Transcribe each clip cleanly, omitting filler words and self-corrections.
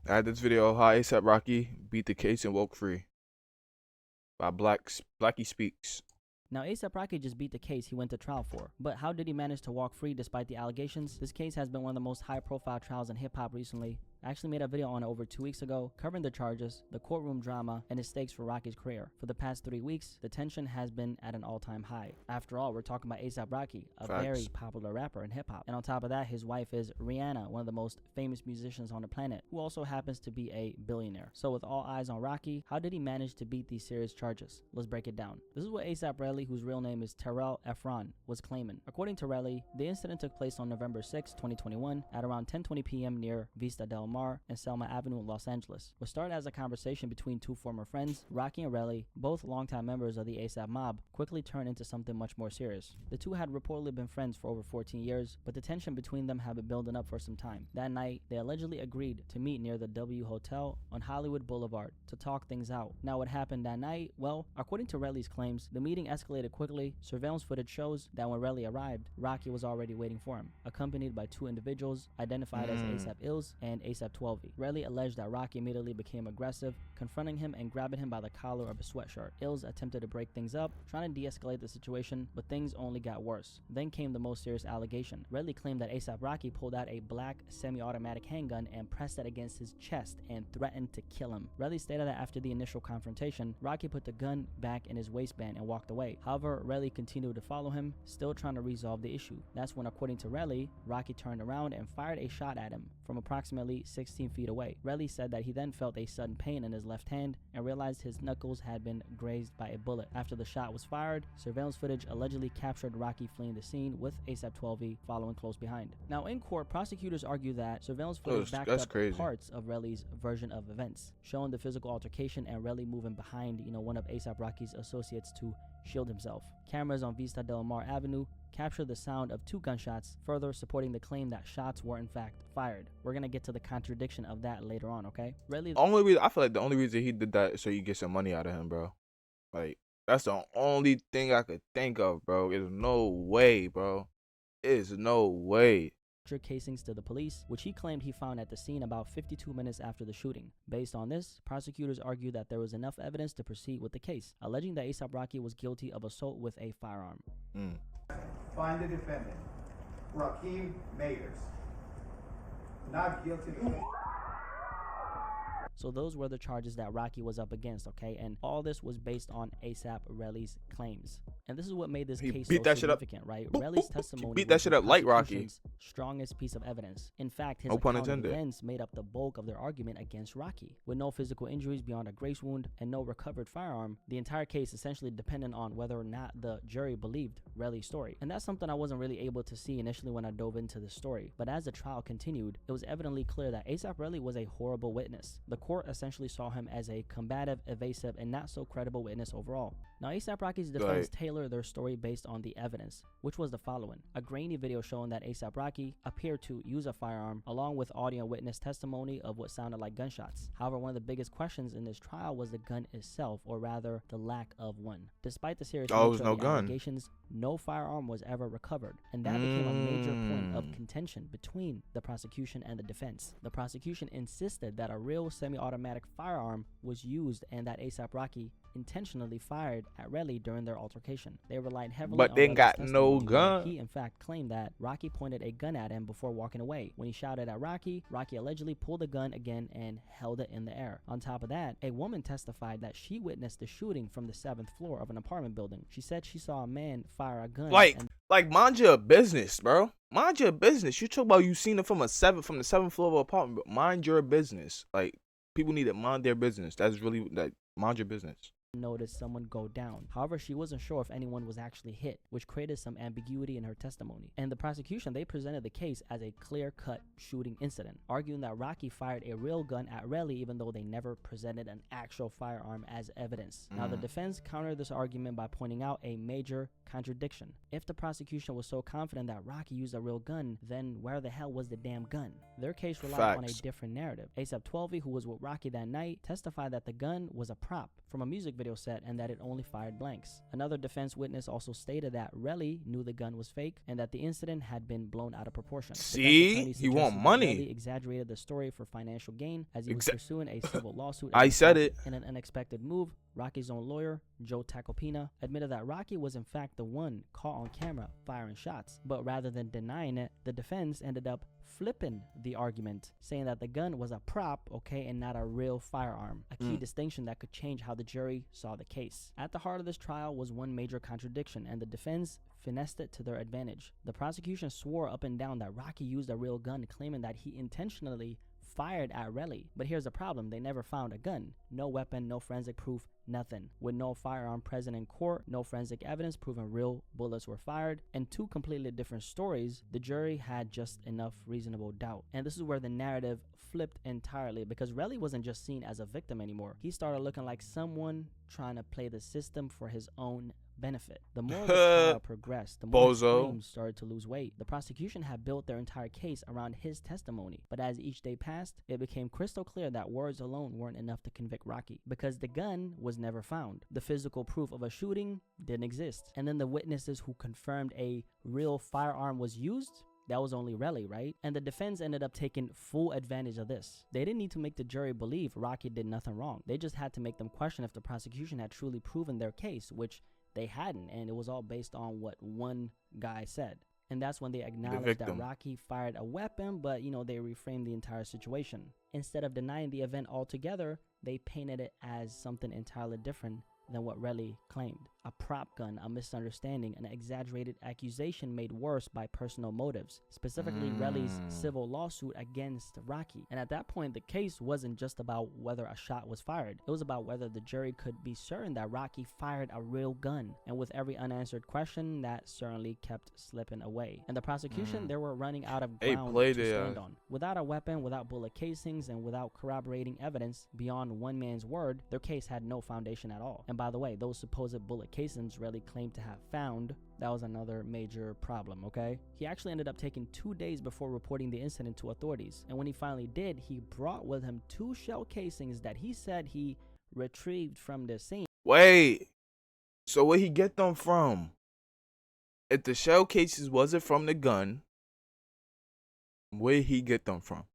I had this video of how ASAP Rocky beat the case and woke free by Blackie Speaks. Now, A$AP Rocky just beat the case he went to trial for, but how did he manage to walk free despite the allegations? This case has been one of the most high-profile trials in hip-hop recently. I actually made a video on it over 2 weeks ago, covering the charges, the courtroom drama, and his stakes for Rocky's career. For the past 3 weeks, the tension has been at an all-time high. After all, we're talking about A$AP Rocky, a very popular rapper in hip-hop. And on top of that, his wife is Rihanna, one of the most famous musicians on the planet, who also happens to be a billionaire. So with all eyes on Rocky, how did he manage to beat these serious charges? Let's break it down. This is what A$AP RELLIE, whose real name is Terrell Efron, was claiming. According to RELLIE, the incident took place on November 6, 2021 at around 10:20 p.m. near Vista Del Mar and Selma Avenue in Los Angeles. What started as a conversation between two former friends, Rocky and RELLIE, both longtime members of the A$AP mob, quickly turned into something much more serious. The two had reportedly been friends for over 14 years, but the tension between them had been building up for some time. That night, they allegedly agreed to meet near the W Hotel on Hollywood Boulevard to talk things out. Now, what happened that night? Well, according to RELLIE's claims, the meeting escalated quickly. Surveillance footage shows that when RELLIE arrived, Rocky was already waiting for him, accompanied by two individuals identified as A$AP Ills and A$AP 12. RELLIE alleged that Rocky immediately became aggressive, confronting him and grabbing him by the collar of his sweatshirt. Ills attempted to break things up, trying to de-escalate the situation, but things only got worse. Then came the most serious allegation. RELLIE claimed that A$AP Rocky pulled out a black semi-automatic handgun and pressed it against his chest and threatened to kill him. RELLIE stated that after the initial confrontation, Rocky put the gun back in his waistband and walked away. However, RELLIE continued to follow him, still trying to resolve the issue. That's when, according to RELLIE, Rocky turned around and fired a shot at him from approximately 16 feet away. RELLIE said that he then felt a sudden pain in his left hand and realized his knuckles had been grazed by a bullet. After the shot was fired, surveillance footage allegedly captured Rocky fleeing the scene with A$AP 12 following close behind. Now, in court, prosecutors argue that surveillance footage backed up parts of RELLIE's version of events, showing the physical altercation and RELLIE moving behind, one of A$AP Rocky's associates to shield himself. Cameras on Vista Del Mar Avenue captured the sound of 2 gunshots, further supporting the claim that shots were in fact fired. We're gonna get to the contradiction of that later on, okay? RELLIE, I feel like the only reason he did that is so you get some money out of him, bro. Like, that's the only thing I could think of, bro. There's no way, bro. There's no way. Casings to the police, which he claimed he found at the scene about 52 minutes after the shooting. Based on this, prosecutors argued that there was enough evidence to proceed with the case, alleging that A$AP Rocky was guilty of assault with a firearm. Find the defendant, Rakeem Mayers, not guilty. So those were the charges that Rocky was up against, okay? And all this was based on A$AP RELLIE's claims. And this is what made this case so significant, right? RELLIE's testimony beat that shit up like Rocky. Strongest piece of evidence. In fact, his account of events made up the bulk of their argument against Rocky. With no physical injuries beyond a graze wound and no recovered firearm, the entire case essentially depended on whether or not the jury believed RELLIE's story. And that's something I wasn't really able to see initially when I dove into the story. But as the trial continued, it was evidently clear that A$AP RELLIE was a horrible witness. The court essentially saw him as a combative, evasive, and not so credible witness overall. Now, A$AP Rocky's defense tailored their story based on the evidence, which was the following: a grainy video showing that A$AP Rocky appeared to use a firearm, along with audio witness testimony of what sounded like gunshots. However, one of the biggest questions in this trial was the gun itself, or rather, the lack of one. Despite the serious nature of the allegations, no firearm was ever recovered, and that became a major point of contention between the prosecution and the defense. The prosecution insisted that a real semi-automatic firearm was used and that A$AP Rocky intentionally fired at RELLIE during their altercation. They relied heavily on they got no gun. He in fact claimed that Rocky pointed a gun at him before walking away. When he shouted at Rocky, Rocky allegedly pulled the gun again and held it in the air. On top of that, a woman testified that she witnessed the shooting from the 7th floor of an apartment building. She said she saw a man fire a gun. Like mind your business, bro. Mind your business. You talk about you seen it from the 7th floor of an apartment, but mind your business. Like, people need to mind their business. That's really like, mind your business. Noticed someone go down. However, she wasn't sure if anyone was actually hit, which created some ambiguity in her testimony. And the prosecution, they presented the case as a clear-cut shooting incident, arguing that Rocky fired a real gun at RELLIE even though they never presented an actual firearm as evidence. Now, the defense countered this argument by pointing out a major contradiction. If the prosecution was so confident that Rocky used a real gun, then where the hell was the damn gun? Their case relied on a different narrative. A$AP 12, who was with Rocky that night, testified that the gun was a prop from a music video video set and that it only fired blanks. Another defense witness also stated that RELLIE knew the gun was fake and that the incident had been blown out of proportion. See, he want money. RELLIE exaggerated the story for financial gain as he was pursuing a civil lawsuit. I said it. In an unexpected move, Rocky's own lawyer, Joe Tacopina, admitted that Rocky was in fact the one caught on camera firing shots. But rather than denying it, the defense ended up flipping the argument, saying that the gun was a prop, okay, and not a real firearm, a key distinction that could change how the jury saw the case. At the heart of this trial was one major contradiction, and the defense finessed it to their advantage. The prosecution swore up and down that Rocky used a real gun, claiming that he intentionally fired at RELLIE. But here's the problem: they never found a gun. No weapon, no forensic proof, nothing. With no firearm present in court, no forensic evidence proving real bullets were fired, and two completely different stories, the jury had just enough reasonable doubt. And this is where the narrative flipped entirely, because RELLIE wasn't just seen as a victim anymore. He started looking like someone trying to play the system for his own benefit. The more the trial progressed, the more his claims started to lose weight. The prosecution had built their entire case around his testimony, but as each day passed, it became crystal clear that words alone weren't enough to convict Rocky, because the gun was never found. The physical proof of a shooting didn't exist. And then the witnesses who confirmed a real firearm was used, that was only RELLIE, right? And the defense ended up taking full advantage of this. They didn't need to make the jury believe Rocky did nothing wrong. They just had to make them question if the prosecution had truly proven their case, which they hadn't, and it was all based on what one guy said. And that's when they acknowledged that Rocky fired a weapon, but they reframed the entire situation. Instead of denying the event altogether, they painted it as something entirely different than what RELLIE claimed. A prop gun, a misunderstanding, an exaggerated accusation made worse by personal motives, specifically RELLIE's civil lawsuit against Rocky. And at that point, the case wasn't just about whether a shot was fired. It was about whether the jury could be certain that Rocky fired a real gun. And with every unanswered question, that certainly kept slipping away. And the prosecution, they were running out of ground to stand on. Without a weapon, without bullet casings, and without corroborating evidence beyond one man's word, their case had no foundation at all. And by the way, those supposed bullet casings RELLIE claimed to have found, that was another major problem, okay? He actually ended up taking 2 days before reporting the incident to authorities. And when he finally did, he brought with him 2 shell casings that he said he retrieved from the scene. Wait, so where he get them from? If the shell cases wasn't from the gun, where he get them from?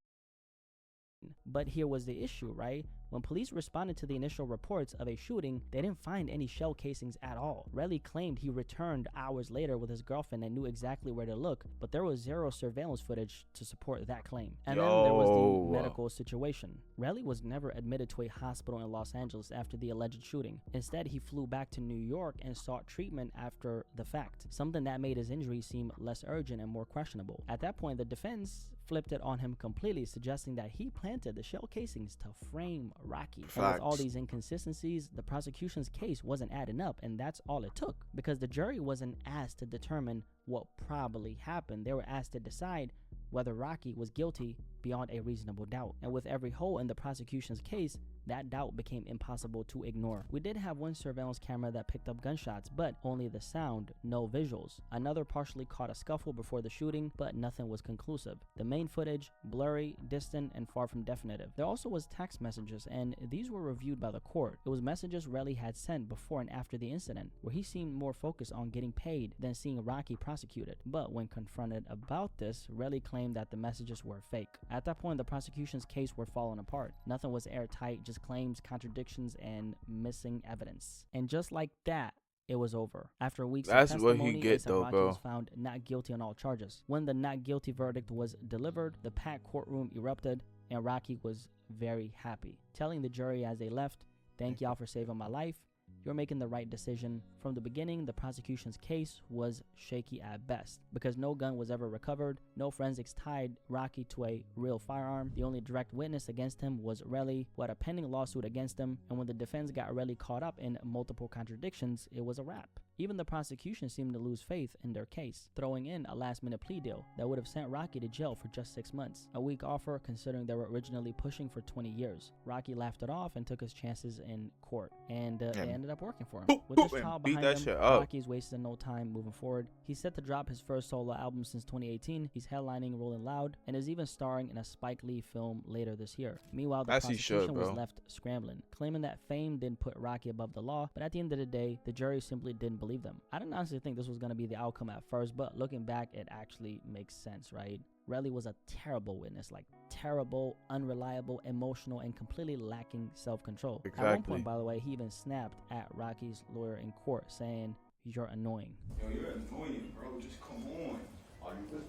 But here was the issue, right? When police responded to the initial reports of a shooting, they didn't find any shell casings at all. RELLIE claimed he returned hours later with his girlfriend and knew exactly where to look, but there was zero surveillance footage to support that claim. And then there was the medical situation. RELLIE was never admitted to a hospital in Los Angeles after the alleged shooting. Instead, he flew back to New York and sought treatment after the fact, something that made his injury seem less urgent and more questionable. At that point, the defense flipped it on him completely, suggesting that he planted the shell casings to frame Rocky. And with all these inconsistencies, the prosecution's case wasn't adding up, and that's all it took, because the jury wasn't asked to determine what probably happened. They were asked to decide whether Rocky was guilty beyond a reasonable doubt. And with every hole in the prosecution's case, that doubt became impossible to ignore. We did have one surveillance camera that picked up gunshots, but only the sound, no visuals. Another partially caught a scuffle before the shooting, but nothing was conclusive. The main footage, blurry, distant, and far from definitive. There also was text messages, and these were reviewed by the court. It was messages RELLIE had sent before and after the incident, where he seemed more focused on getting paid than seeing Rocky prosecuted. But when confronted about this, RELLIE claimed that the messages were fake. At that point, the prosecution's case were falling apart. Nothing was airtight, just claims, contradictions, and missing evidence. And just like that, it was over. After weeks of testimony, Rocky was found not guilty on all charges. When the not guilty verdict was delivered, the packed courtroom erupted, and Rocky was very happy, telling the jury as they left, "Thank y'all for saving my life. You're making the right decision." From the beginning, the prosecution's case was shaky at best, because no gun was ever recovered, no forensics tied Rocky to a real firearm. The only direct witness against him was RELLIE, who had a pending lawsuit against him, and when the defense got RELLIE caught up in multiple contradictions, it was a wrap. Even the prosecution seemed to lose faith in their case, throwing in a last-minute plea deal that would have sent Rocky to jail for just 6 months. A weak offer considering they were originally pushing for 20 years. Rocky laughed it off and took his chances in court, and it ended up working for him. With this trial behind him, Rocky's wasted no time moving forward. He's set to drop his first solo album since 2018. He's headlining Rolling Loud and is even starring in a Spike Lee film later this year. Meanwhile, the prosecution was left scrambling, claiming that fame didn't put Rocky above the law, but at the end of the day, the jury simply didn't believe them. I didn't honestly think this was going to be the outcome at first, but looking back, it actually makes sense, right? RELLIE was a terrible witness, like terrible, unreliable, emotional, and completely lacking self-control. Exactly. At one point, by the way, he even snapped at Rocky's lawyer in court, saying, "You're annoying." Yo, you're annoying, bro. Just come on.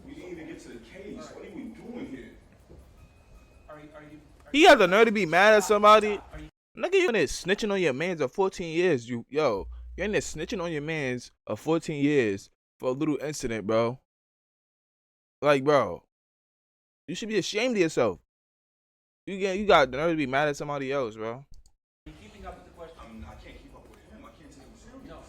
We didn't even get to the case. What are we doing here? He has the nerve to be mad at somebody. Nigga, you in there snitching on your mans of 14 years. You're in there snitching on your mans of 14 years for a little incident, bro. Like, bro, you should be ashamed of yourself. You got the nerve to be mad at somebody else, bro. Keeping up with the question. I mean, I can't keep up with him. I can't take him serious. No.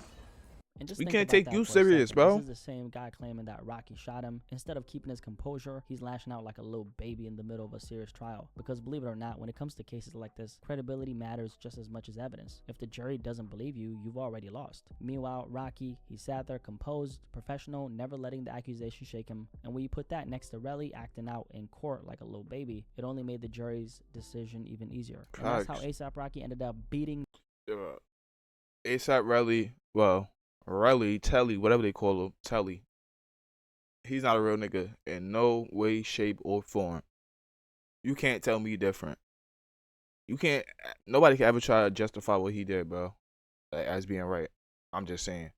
And just We think can't about take that you for a serious, second. bro. This is the same guy claiming that Rocky shot him. Instead of keeping his composure, he's lashing out like a little baby in the middle of a serious trial. Because believe it or not, when it comes to cases like this, credibility matters just as much as evidence. If the jury doesn't believe you, you've already lost. Meanwhile, Rocky, he sat there composed, professional, never letting the accusation shake him. And when you put that next to RELLIE acting out in court like a little baby, it only made the jury's decision even easier. And that's how ASAP Rocky ended up beating ASAP RELLIE, RELLIE, Telly, whatever they call him, Telly. He's not a real nigga in no way, shape, or form. You can't tell me different. You can't. Nobody can ever try to justify what he did, bro, as being right. I'm just saying.